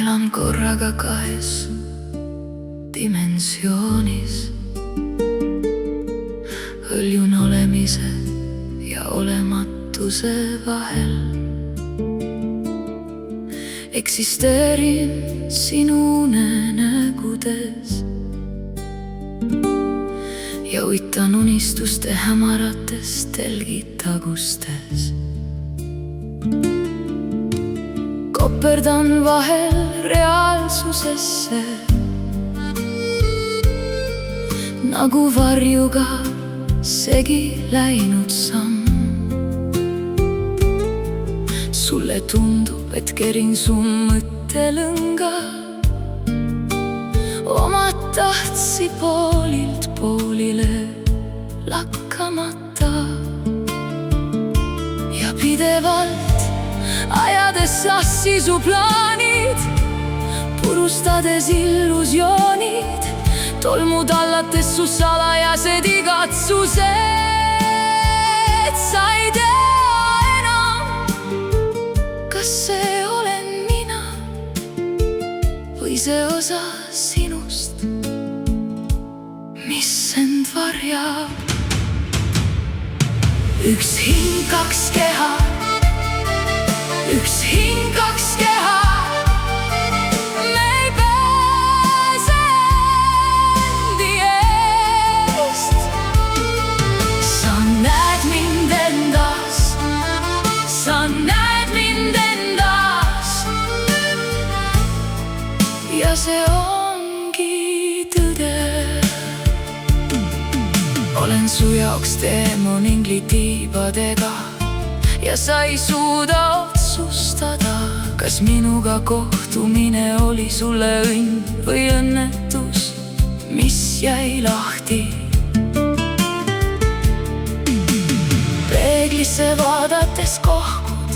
elan korraga kahes dimensioonis. Hõljun olemise ja olematuse vahel. Eksisteerin sinu unenägudes ja uitan unistuste hämarates telgitagustes. Koperdan vahel reaalsusesse nagu varjuga segi läinud samm. Sulle tundub, et kerin su mõttelõnga omad tahtsi poolilt poolile lakkamata ja pidevalt ajades sassi su plaanid, purustades illusioonid, tolmu tallates su salajased igatsused. Sa ei tea enam, kas see olen mina või see osa sinust, mis end varjab. Üks hing, kaks keha, üks hing, kaks keha. Me ei pääse endi eest. Sa näed mind endas, sa näed mind endas ja see ongi tõde. Olen su jaoks teemon ingli tiibadega ja sa ei suuda otsustada, kas minuga kohtumine oli sulle õnn või õnnetus, mis jäi lahti. Peeglisse vaadates kohkud,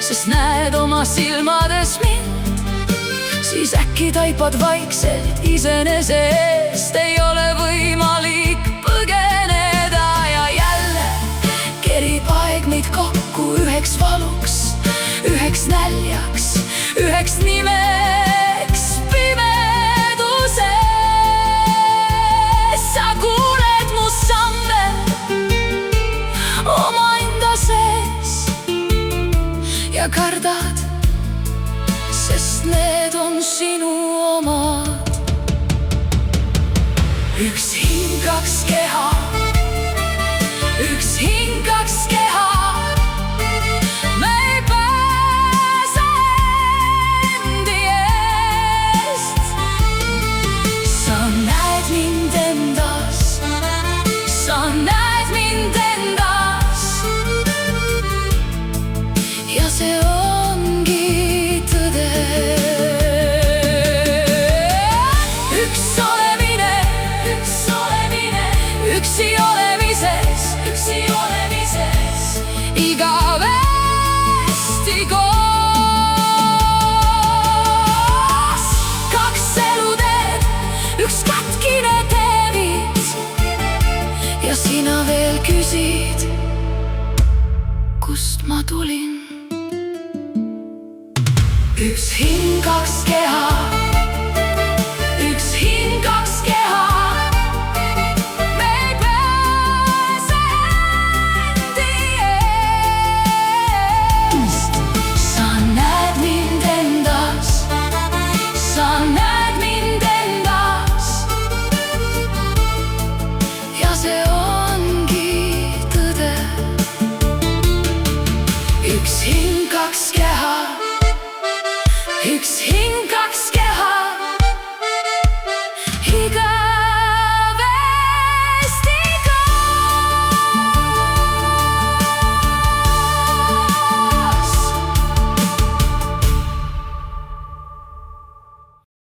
sest näed oma silmades mind, siis äkki taipad vaikselt iseenese eest ei ole võimalik põgeneda ja jälle kerib aeg meid kokku üheks valuks, üheks näljaks, üheks nimeks pimeduses. Sa kuuled mu samme omaenda sees ja kardad, sest need on sinu omad. Üks hing, kaks keha, üks hing, kaks keha. Me ei pääse endi eest. Sa näed mind endas, sa näed mind endas ja see ongi tõde. Üks olemine, üksi olemises, üksi olemises, igavesti koos. Kaks eluteed, üks katkine teeviis ja sina veel küsid, kust ma tulin. Üks hing, kaks keha, üks hing, kaks keha. Me ei pääse endi eest. Sa näed mind endas, sa näed mind endas ja see ongi tõde. Üks hing, kaks keha, üks hing.